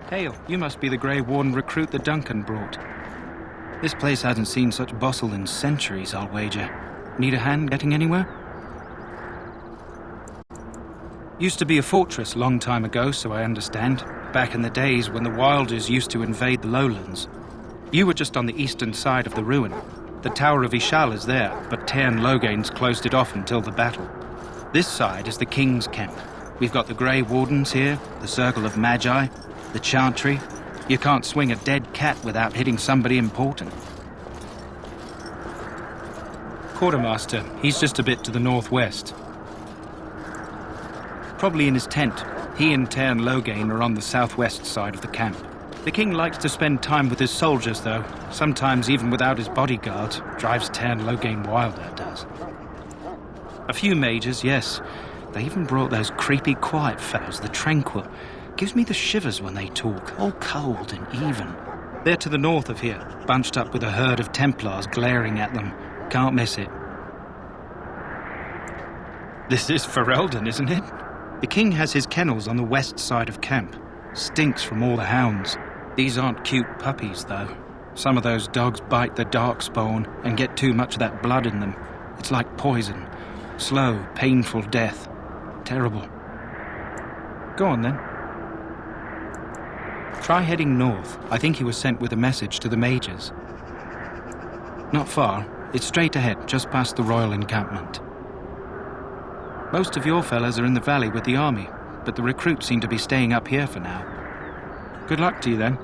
Hail, you must be the Grey Warden recruit that Duncan brought. This place hasn't seen such bustle in centuries, I'll wager. Need a hand getting anywhere? Used to be a fortress long time ago, so I understand. Back in the days when the Wilders used to invade the lowlands. You were just on the eastern side of the ruin. The Tower of Ishal is there, but Tairn Logain's closed it off until the battle. This side is the King's camp. We've got the Grey Wardens here, the Circle of Magi, the Chantry. You can't swing a dead cat without hitting somebody important. Quartermaster, he's just a bit to the northwest. Probably in his tent. He and Tairn Logain are on the southwest side of the camp. The king likes to spend time with his soldiers, though. Sometimes even without his bodyguards. Drives Tairn Logain wild, that does. A few mages, yes. They even brought those creepy quiet fellows, the Tranquil. Gives me the shivers when they talk, all cold and even. They're to the north of here, bunched up with a herd of Templars glaring at them. Can't miss it. This is Ferelden, isn't it? The king has his kennels on the west side of camp. Stinks from all the hounds. These aren't cute puppies, though. Some of those dogs bite the darkspawn and get too much of that blood in them. It's like poison. Slow, painful death. Terrible. Go on, then. Try heading north. I think he was sent with a message to the mages. Not far. It's straight ahead, just past the royal encampment. Most of your fellas are in the valley with the army, but the recruits seem to be staying up here for now. Good luck to you, then.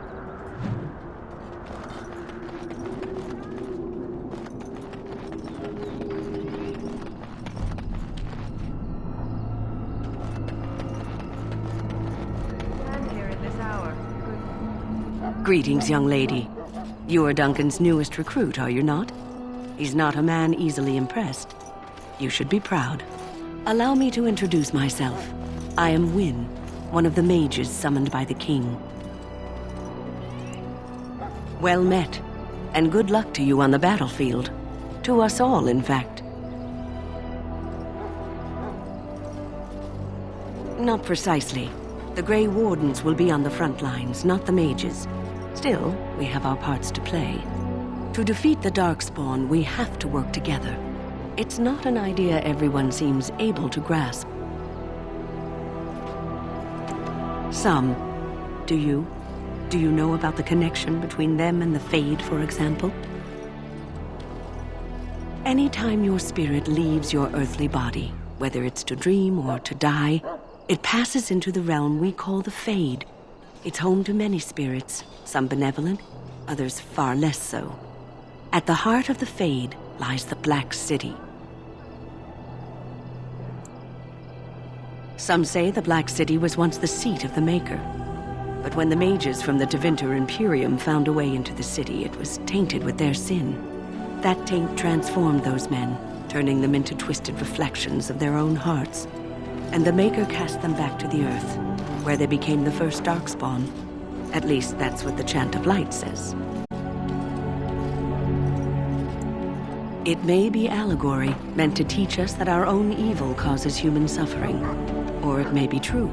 Greetings, young lady. You are Duncan's newest recruit, are you not? He's not a man easily impressed. You should be proud. Allow me to introduce myself. I am Wynne, one of the mages summoned by the king. Well met, and good luck to you on the battlefield. To us all, in fact. Not precisely. The Grey Wardens will be on the front lines, not the mages. Still, we have our parts to play. To defeat the Darkspawn, we have to work together. It's not an idea everyone seems able to grasp. Some. Do you? Do you know about the connection between them and the Fade, for example? Anytime your spirit leaves your earthly body, whether it's to dream or to die, it passes into the realm we call the Fade. It's home to many spirits, some benevolent, others far less so. At the heart of the Fade lies the Black City. Some say the Black City was once the seat of the Maker. But when the mages from the Tevinter Imperium found a way into the city, it was tainted with their sin. That taint transformed those men, turning them into twisted reflections of their own hearts. And the Maker cast them back to the Earth, where they became the first Darkspawn. At least that's what the Chant of Light says. It may be allegory, meant to teach us that our own evil causes human suffering. Or it may be true.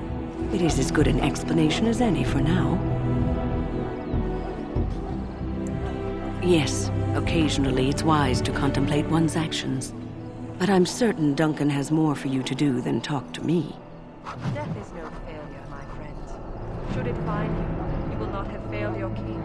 It is as good an explanation as any for now. Yes, occasionally it's wise to contemplate one's actions. But I'm certain Duncan has more for you to do than talk to me. Death is no failure, my friends. Should it find you, you will not have failed your king.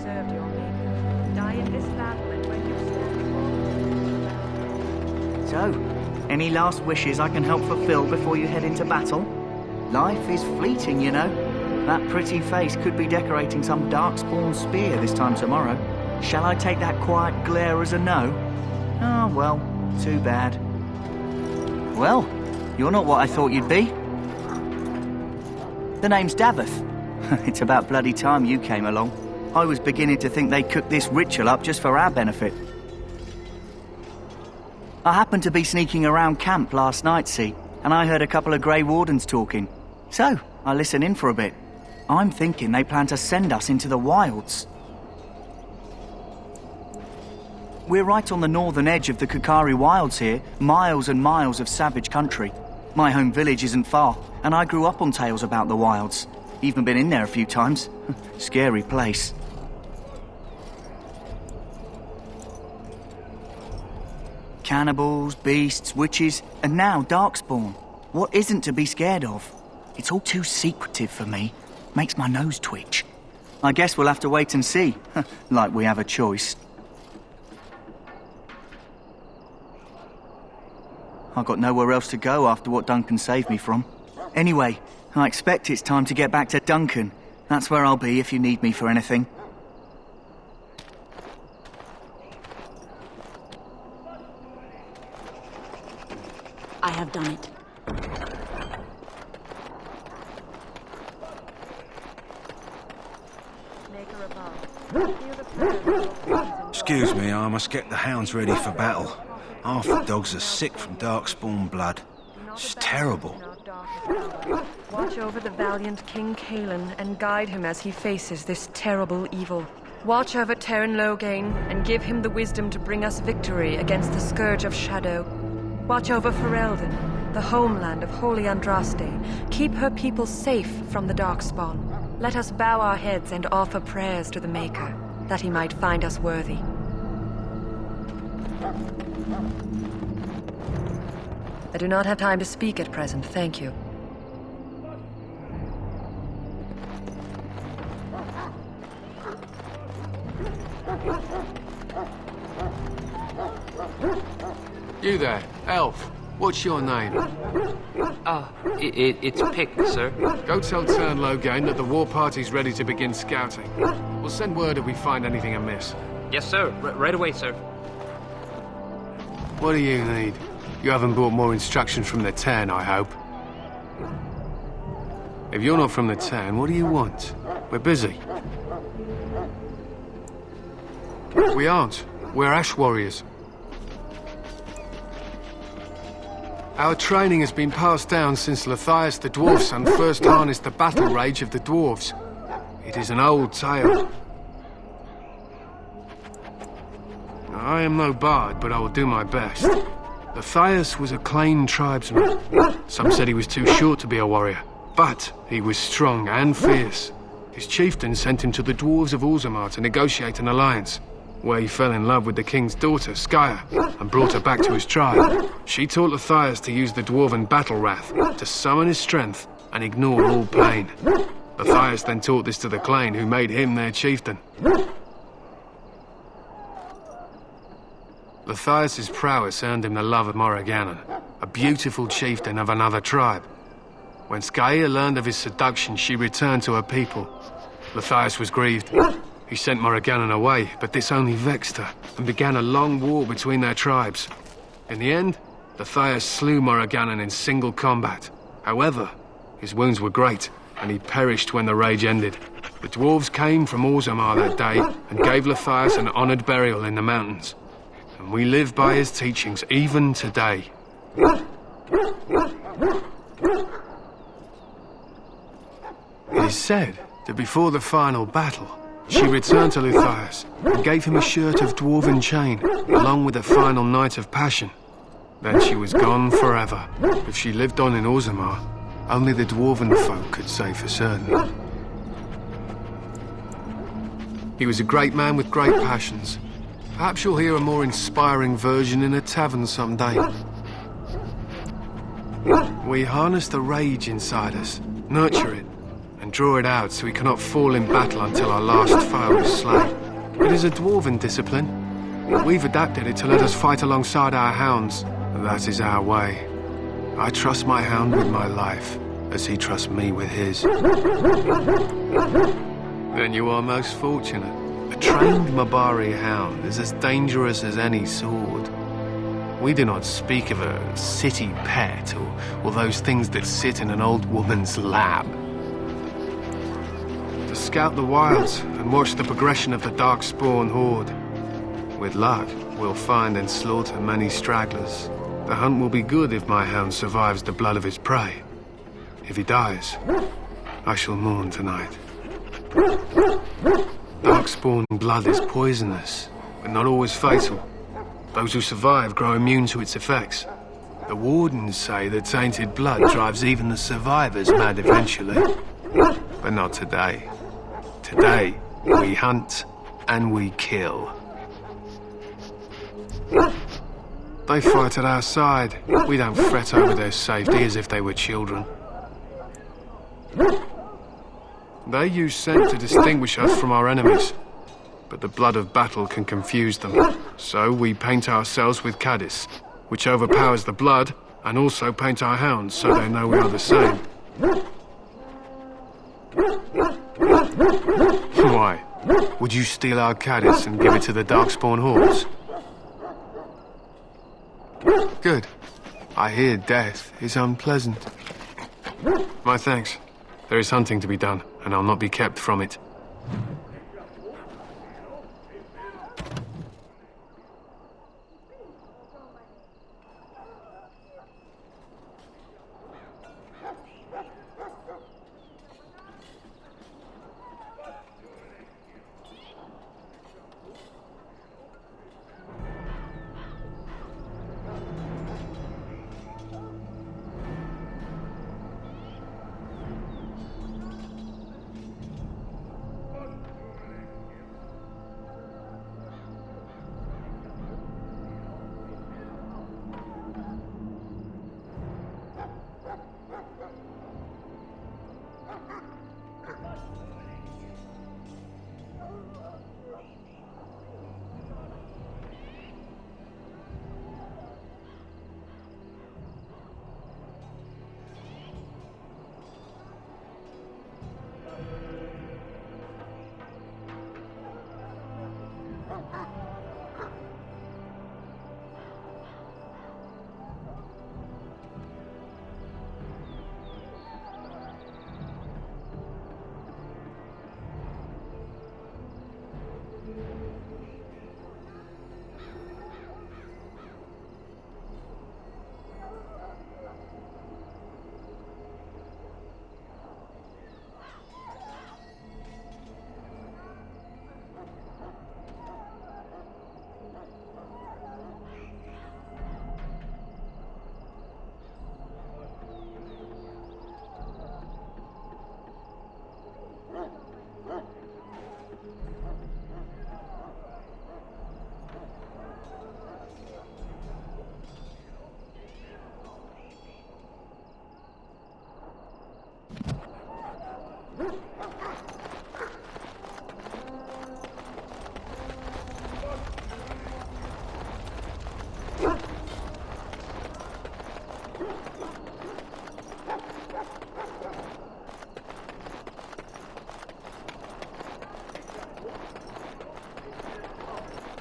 served your maker. Die in this battle, and when you stand before So, any last wishes I can help fulfill before you head into battle? Life is fleeting, you know. That pretty face could be decorating some darkspawn spear this time tomorrow. Shall I take that quiet glare as a no? Oh, well, too bad. Well, you're not what I thought you'd be. The name's Davith. It's about bloody time you came along. I was beginning to think they cooked this ritual up just for our benefit. I happened to be sneaking around camp last night, see, and I heard a couple of Grey Wardens talking. So, I listened in for a bit. I'm thinking they plan to send us into the wilds. We're right on the northern edge of the Kukari Wilds here, miles and miles of savage country. My home village isn't far, and I grew up on tales about the wilds. Even been in there a few times. Scary place. Cannibals, beasts, witches, and now darkspawn. What isn't to be scared of? It's all too secretive for me. Makes my nose twitch. I guess we'll have to wait and see. Like we have a choice. I've got nowhere else to go after what Duncan saved me from. Anyway, I expect it's time to get back to Duncan. That's where I'll be if you need me for anything. I have done it. Maker above. Feel the prayers. Excuse me, I must get the hounds ready for battle. Half the dogs are sick from darkspawn blood. It's terrible. Watch over the valiant King Cousland and guide him as he faces this terrible evil. Watch over Terran Logain and give him the wisdom to bring us victory against the Scourge of Shadow. Watch over Ferelden, the homeland of Holy Andraste. Keep her people safe from the Darkspawn. Let us bow our heads and offer prayers to the Maker, that he might find us worthy. I do not have time to speak at present, thank you. You there, elf. What's your name? It's Pick, sir. Go tell Tern Logain that the war party's ready to begin scouting. We'll send word if we find anything amiss. Yes, sir. Right away, sir. What do you need? You haven't brought more instructions from the Tern, I hope. If you're not from the Tern, what do you want? We're busy. We aren't. We're Ash Warriors. Our training has been passed down since Matthias the Dwarf's son first harnessed the battle rage of the dwarves. It is an old tale. I am no bard, but I will do my best. Matthias was a claimed tribesman. Some said he was too short to be a warrior, but he was strong and fierce. His chieftain sent him to the dwarves of Orzammar to negotiate an alliance, where he fell in love with the king's daughter, Skya, and brought her back to his tribe. She taught Matthias to use the dwarven battle wrath to summon his strength and ignore all pain. Matthias then taught this to the Clane, who made him their chieftain. Matthias's prowess earned him the love of Morrigannon, a beautiful chieftain of another tribe. When Skya learned of his seduction, she returned to her people. Matthias was grieved. He sent Morrigannon away, but this only vexed her, and began a long war between their tribes. In the end, Matthias slew Morrigannon in single combat. However, his wounds were great, and he perished when the rage ended. The dwarves came from Orzammar that day, and gave Matthias an honoured burial in the mountains. And we live by his teachings even today. It is said that before the final battle, she returned to Matthias and gave him a shirt of dwarven chain, along with a final night of passion. Then she was gone forever. If she lived on in Orzammar, only the dwarven folk could say for certain. He was a great man with great passions. Perhaps you'll hear a more inspiring version in a tavern someday. We harness the rage inside us, nurture it, and draw it out so we cannot fall in battle until our last foe is slain. It is a dwarven discipline, but we've adapted it to let us fight alongside our hounds. That is our way. I trust my hound with my life, as he trusts me with his. Then you are most fortunate. A trained Mabari hound is as dangerous as any sword. We do not speak of a city pet or those things that sit in an old woman's lap. To scout the wilds and watch the progression of the Darkspawn horde. With luck, we'll find and slaughter many stragglers. The hunt will be good if my hound survives the blood of his prey. If he dies, I shall mourn tonight. Darkspawn blood is poisonous, but not always fatal. Those who survive grow immune to its effects. The wardens say that tainted blood drives even the survivors mad eventually. But not today. Today, we hunt and we kill. They fight at our side. We don't fret over their safety as if they were children. They use scent to distinguish us from our enemies, but the blood of battle can confuse them. So we paint ourselves with caddis, which overpowers the blood, and also paint our hounds so they know we are the same. Why? Would you steal our caddis and give it to the Darkspawn hordes? Good. I hear death is unpleasant. My thanks. There is hunting to be done, and I'll not be kept from it.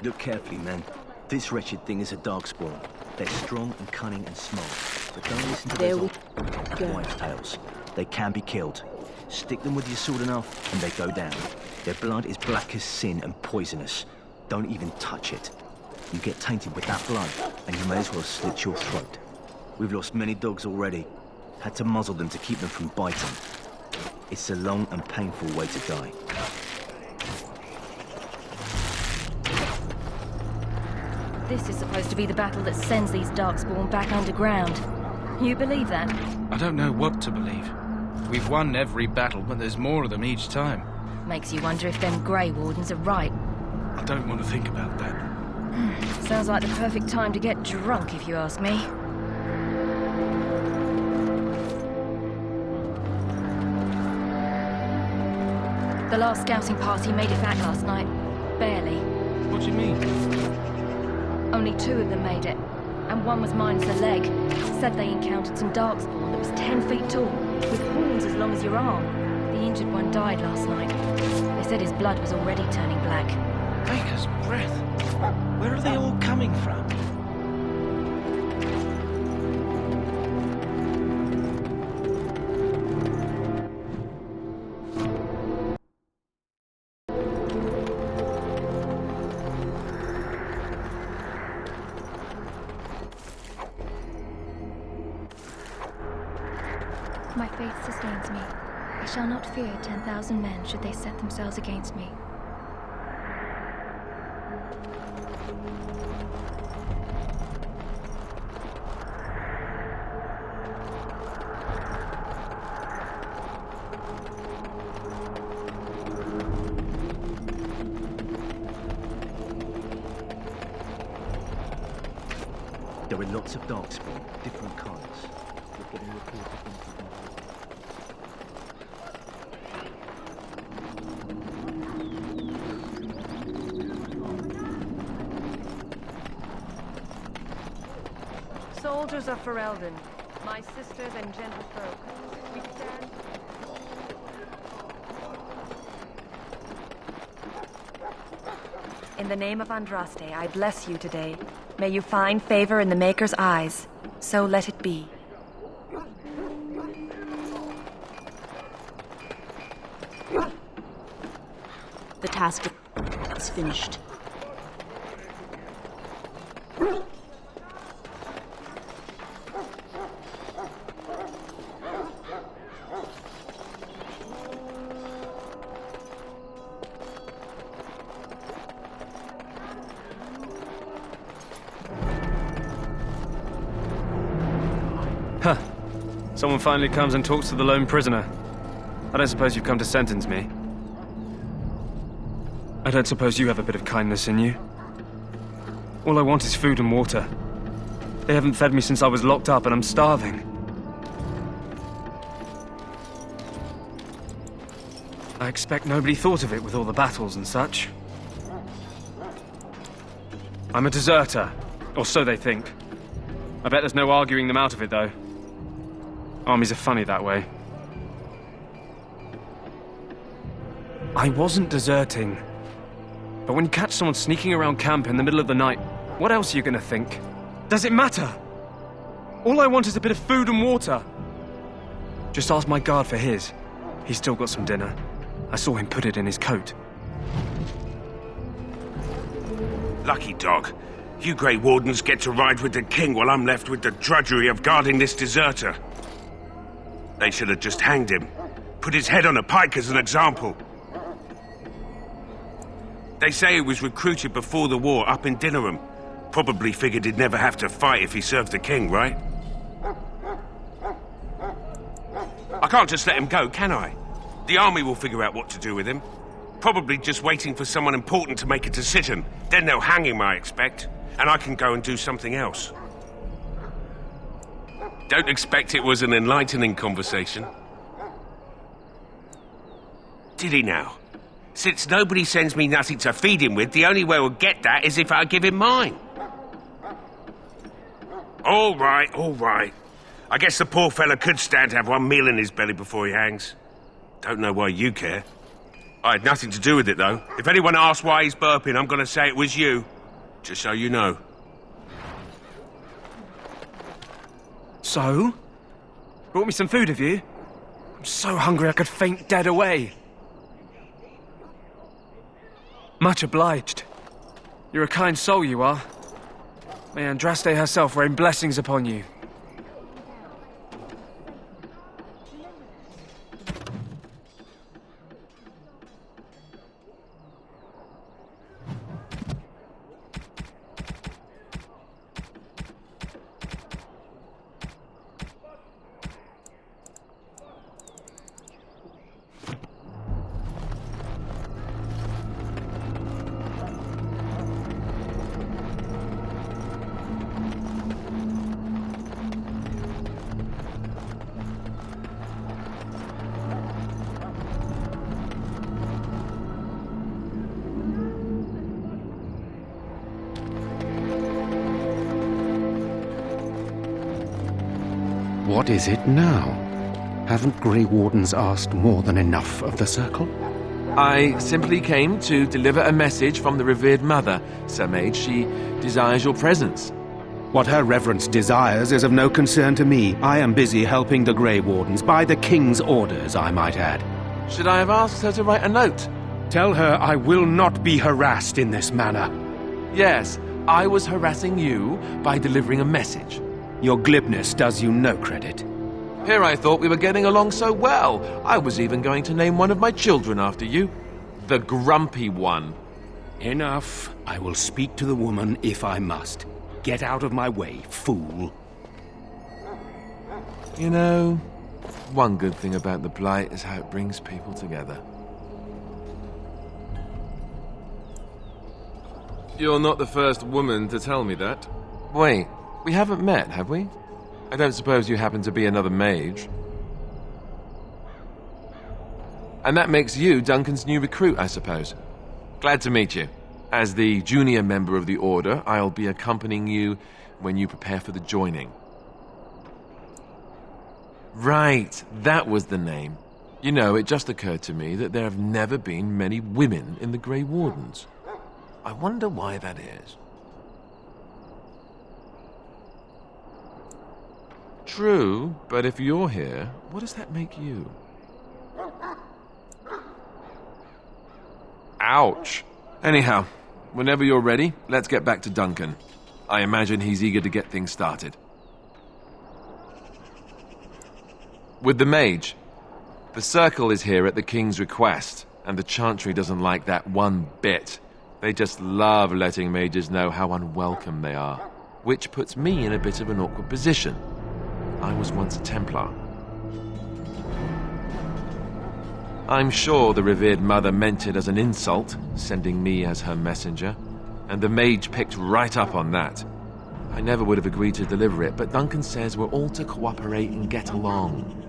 Look carefully, men. This wretched thing is a darkspawn. They're strong and cunning and smart, but don't listen to those old wives' tales. They can be killed. Stick them with your sword enough, and they go down. Their blood is black as sin and poisonous. Don't even touch it. You get tainted with that blood, and you may as well slit your throat. We've lost many dogs already. Had to muzzle them to keep them from biting. It's a long and painful way to die. This is supposed to be the battle that sends these Darkspawn back underground. You believe that? I don't know what to believe. We've won every battle, but there's more of them each time. Makes you wonder if them Grey Wardens are right. I don't want to think about that. Sounds like the perfect time to get drunk, if you ask me. The last scouting party made it back last night. Barely. What do you mean? Only 2 of them made it, and one was minus a leg. Said they encountered some darkspawn that was 10 feet tall, with horns as long as your arm. The injured one died last night. They said his blood was already turning black. Baker's breath. Where are they all coming from? My faith sustains me. I shall not fear 10,000 men should they set themselves against me. There are lots of darkspawn, different colours. We're getting reports of them. Soldiers of Ferelden, my sisters and gentlefolk, we stand... In the name of Andraste, I bless you today. May you find favor in the Maker's eyes. So let it be. The task is finished. Huh. Someone finally comes and talks to the lone prisoner. I don't suppose you've come to sentence me. I don't suppose you have a bit of kindness in you. All I want is food and water. They haven't fed me since I was locked up and I'm starving. I expect nobody thought of it with all the battles and such. I'm a deserter, or so they think. I bet there's no arguing them out of it, though. Armies are funny that way. I wasn't deserting. But when you catch someone sneaking around camp in the middle of the night, what else are you gonna think? Does it matter? All I want is a bit of food and water. Just ask my guard for his. He's still got some dinner. I saw him put it in his coat. Lucky dog. You Grey Wardens get to ride with the king while I'm left with the drudgery of guarding this deserter. They should have just hanged him. Put his head on a pike as an example. They say he was recruited before the war up in Dinnerham. Probably figured he'd never have to fight if he served the king, right? I can't just let him go, can I? The army will figure out what to do with him. Probably just waiting for someone important to make a decision. Then they'll hang him, I expect. And I can go and do something else. Don't expect it was an enlightening conversation. Did he now? Since nobody sends me nothing to feed him with, the only way we'll get that is if I give him mine. All right, all right. I guess the poor fella could stand to have one meal in his belly before he hangs. Don't know why you care. I had nothing to do with it, though. If anyone asks why he's burping, I'm gonna say it was you. Just so you know. So? Brought me some food, have you? I'm so hungry I could faint dead away. Much obliged. You're a kind soul, you are. May Andraste herself rain blessings upon you. What is it now? Haven't Grey Wardens asked more than enough of the Circle? I simply came to deliver a message from the revered mother, Sir Mage. She desires your presence. What her reverence desires is of no concern to me. I am busy helping the Grey Wardens, by the King's orders, I might add. Should I have asked her to write a note? Tell her I will not be harassed in this manner. Yes, I was harassing you by delivering a message. Your glibness does you no credit. Here I thought we were getting along so well. I was even going to name one of my children after you. The Grumpy One. Enough. I will speak to the woman if I must. Get out of my way, fool. You know, one good thing about the Blight is how it brings people together. You're not the first woman to tell me that. Wait, we haven't met, have we? I don't suppose you happen to be another mage. And that makes you Duncan's new recruit, I suppose. Glad to meet you. As the junior member of the Order, I'll be accompanying you when you prepare for the joining. Right, that was the name. You know, it just occurred to me that there have never been many women in the Grey Wardens. I wonder why that is. True, but if you're here, what does that make you? Ouch. Anyhow, whenever you're ready, let's get back to Duncan. I imagine he's eager to get things started. With the mage, the Circle is here at the King's request, and the Chantry doesn't like that one bit. They just love letting mages know how unwelcome they are, which puts me in a bit of an awkward position. I was once a Templar. I'm sure the revered mother meant it as an insult, sending me as her messenger, and the mage picked right up on that. I never would have agreed to deliver it, but Duncan says we're all to cooperate and get along.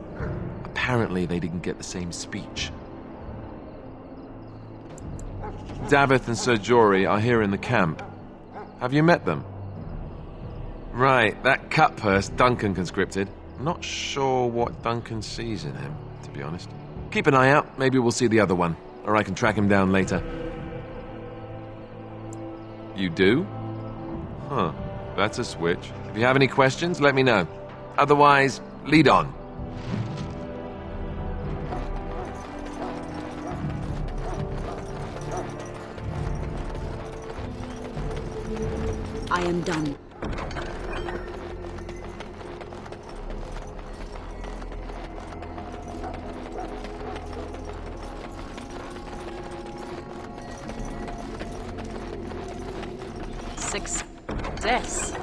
Apparently they didn't get the same speech. Davith and Sir Jory are here in the camp. Have you met them? Right, that cut purse Duncan conscripted. Not sure what Duncan sees in him, to be honest. Keep an eye out, maybe we'll see the other one, or I can track him down later. You do? Huh, that's a switch. If you have any questions, let me know. Otherwise, lead on. I am done. Success.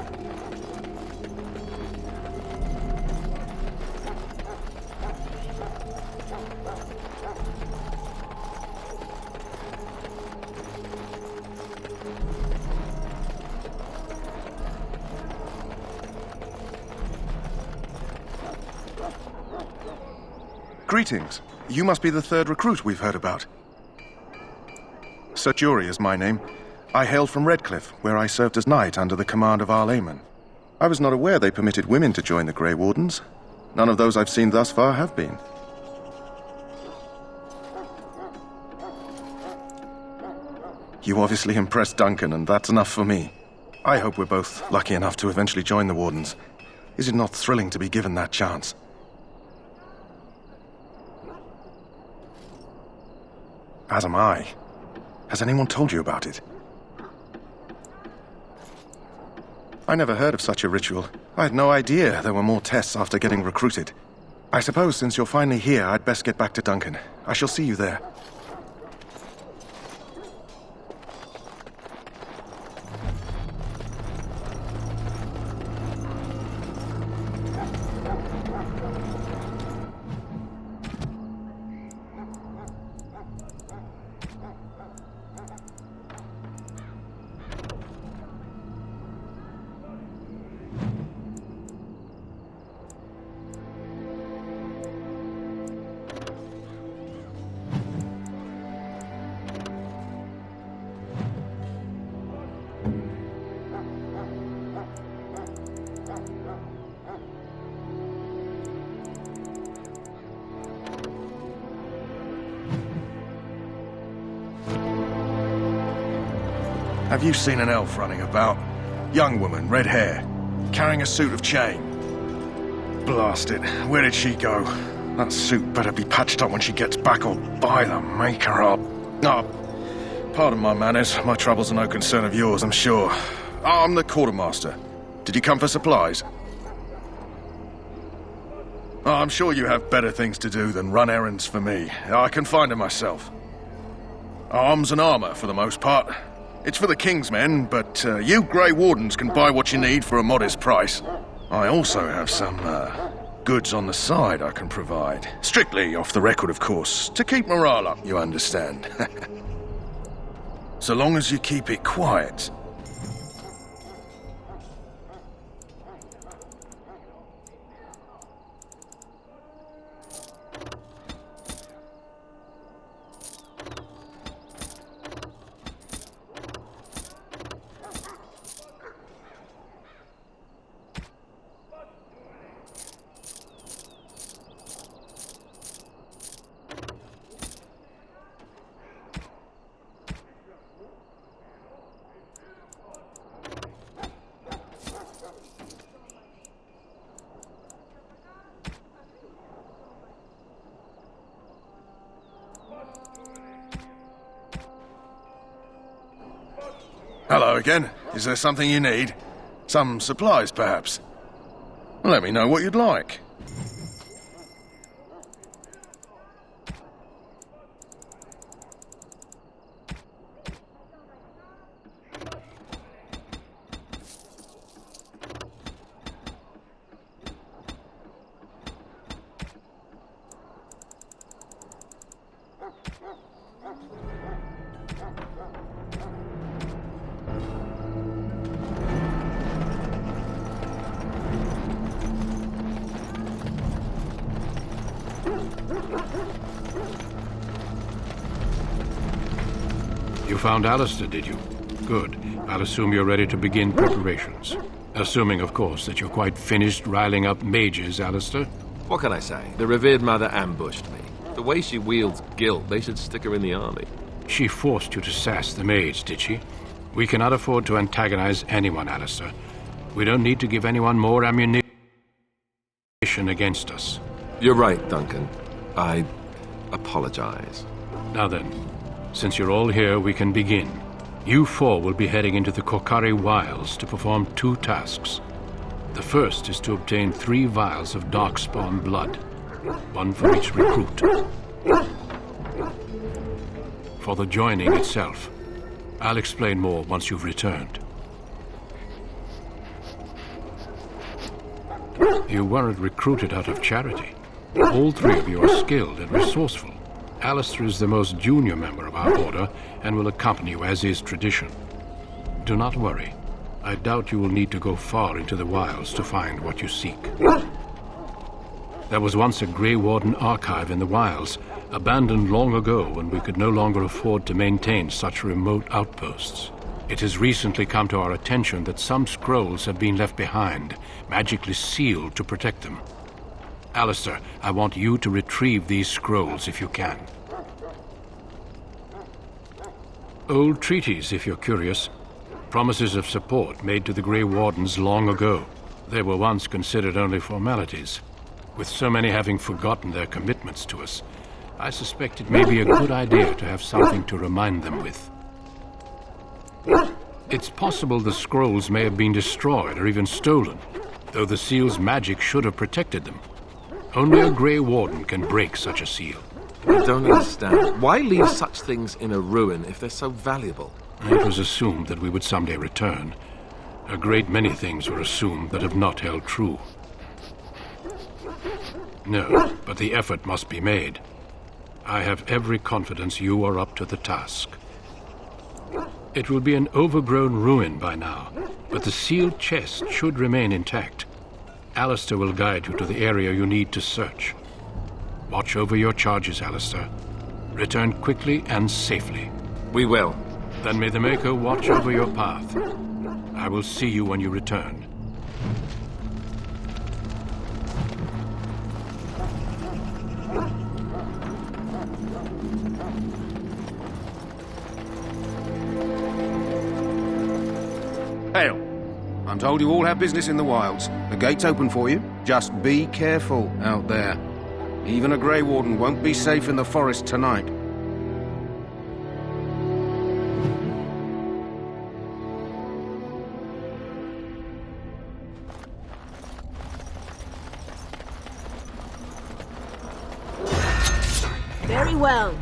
Greetings. You must be the third recruit we've heard about. Sir Jory is my name. I hail from Redcliffe, where I served as knight under the command of Arl Eamon. I was not aware they permitted women to join the Grey Wardens. None of those I've seen thus far have been. You obviously impressed Duncan, and that's enough for me. I hope we're both lucky enough to eventually join the Wardens. Is it not thrilling to be given that chance? As am I. Has anyone told you about it? I never heard of such a ritual. I had no idea there were more tests after getting recruited. I suppose since you're finally here, I'd best get back to Duncan. I shall see you there. Have you seen an elf running about? Young woman, red hair, carrying a suit of chain. Blast it, where did she go? That suit better be patched up when she gets back, or by the maker up. Oh, pardon my manners. My troubles are no concern of yours, I'm sure. I'm the quartermaster. Did you come for supplies? Oh, I'm sure you have better things to do than run errands for me. I can find them myself. Arms and armor, for the most part. It's for the King's men, but you Grey Wardens can buy what you need for a modest price. I also have some goods on the side I can provide. Strictly off the record, of course, to keep morale up, you understand. So long as you keep it quiet. Hello again. Is there something you need? Some supplies, perhaps? Let me know what you'd like. You found Alistair, did you? Good. I'll assume you're ready to begin preparations. Assuming, of course, that you're quite finished riling up mages, Alistair. What can I say? The revered mother ambushed me. The way she wields guilt, they should stick her in the army. She forced you to sass the mage, did she? We cannot afford to antagonize anyone, Alistair. We don't need to give anyone more ammunition against us. You're right, Duncan. I apologize. Now then, since you're all here, we can begin. You four will be heading into the Korcari Wilds to perform 2 tasks. The first is to obtain 3 vials of Darkspawn blood, 1 for each recruit. For the joining itself, I'll explain more once you've returned. You weren't recruited out of charity. All 3 of you are skilled and resourceful. Alistair is the most junior member of our order and will accompany you as is tradition. Do not worry. I doubt you will need to go far into the wilds to find what you seek. There was once a Grey Warden archive in the wilds, abandoned long ago when we could no longer afford to maintain such remote outposts. It has recently come to our attention that some scrolls have been left behind, magically sealed to protect them. Alistair, I want you to retrieve these scrolls if you can. Old treaties, if you're curious. Promises of support made to the Grey Wardens long ago. They were once considered only formalities. With so many having forgotten their commitments to us, I suspect it may be a good idea to have something to remind them with. It's possible the scrolls may have been destroyed or even stolen, though the seal's magic should have protected them. Only a Grey Warden can break such a seal. I don't understand. Why leave such things in a ruin if they're so valuable? It was assumed that we would someday return. A great many things were assumed that have not held true. No, but the effort must be made. I have every confidence you are up to the task. It will be an overgrown ruin by now, but the sealed chest should remain intact. Alistair will guide you to the area you need to search. Watch over your charges, Alistair. Return quickly and safely. We will. Then may the Maker watch over your path. I will see you when you return. Hail. I'm told you all have business in the wilds. The gate's open for you. Just be careful out there. Even a Grey Warden won't be safe in the forest tonight. Very well.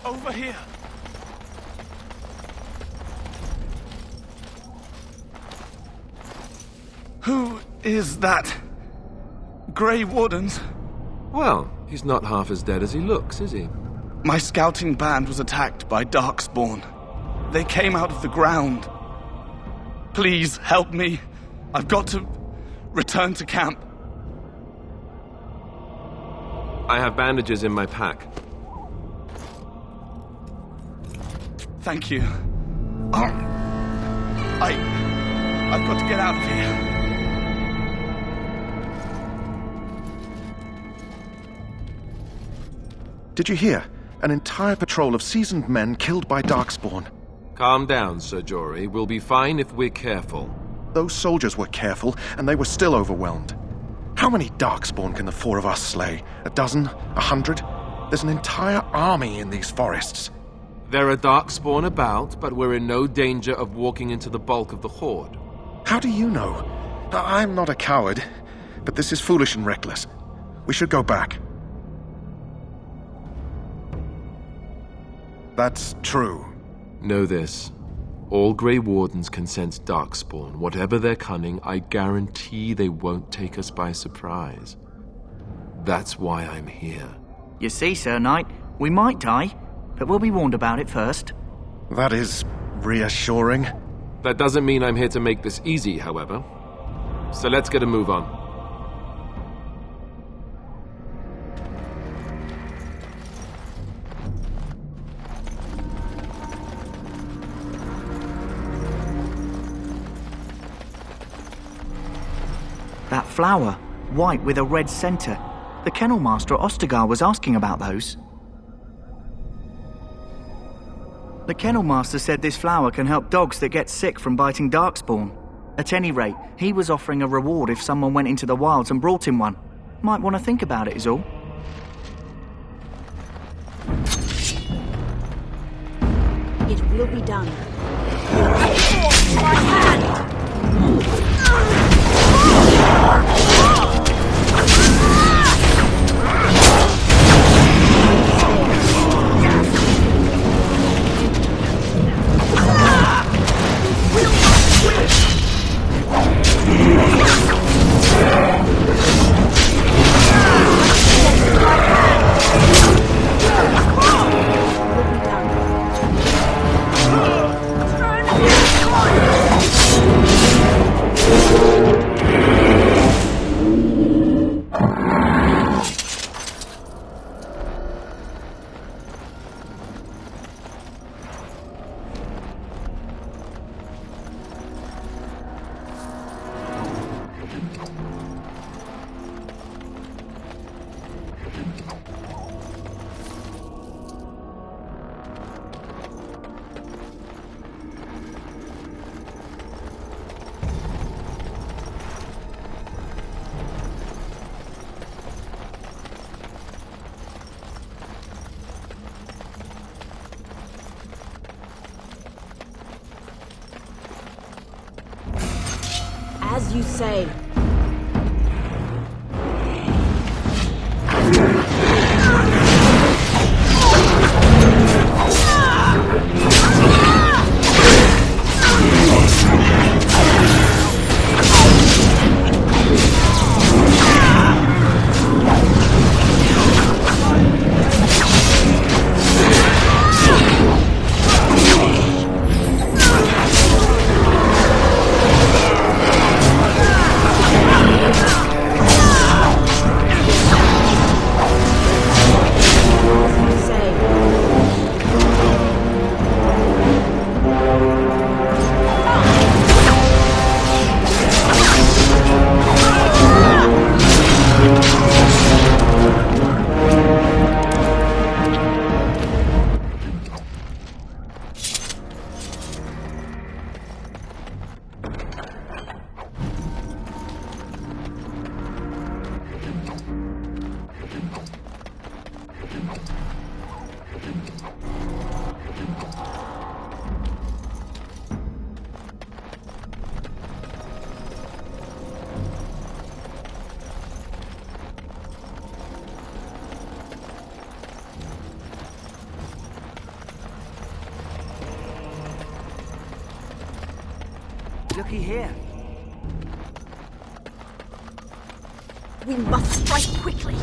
Over here. Who is that? Grey Wardens? Well, he's not half as dead as he looks, is he? My scouting band was attacked by Darkspawn. They came out of the ground. Please help me. I've got to return to camp. I have bandages in my pack. Thank you. I've got to get out of here. Did you hear? An entire patrol of seasoned men killed by Darkspawn. Calm down, Sir Jory. We'll be fine if we're careful. Those soldiers were careful, and they were still overwhelmed. How many Darkspawn can the four of us slay? A dozen? 100? There's an entire army in these forests. There are Darkspawn about, but we're in no danger of walking into the bulk of the Horde. How do you know? I'm not a coward, but this is foolish and reckless. We should go back. That's true. Know this. All Grey Wardens can sense Darkspawn. Whatever their cunning, I guarantee they won't take us by surprise. That's why I'm here. You see, Sir Knight, we might die, but we'll be warned about it first. That is reassuring. That doesn't mean I'm here to make this easy, however. So let's get a move on. That flower, white with a red centre. The kennel master at Ostergar was asking about those. The kennel master said this flower can help dogs that get sick from biting darkspawn. At any rate, he was offering a reward if someone went into the wilds and brought him one. Might want to think about it is all. It will be done. As you say. Looky here. We must strike quickly.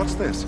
What's this?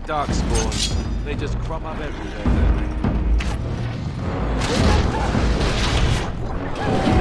Darkspawn. They just crop up everywhere, don't they?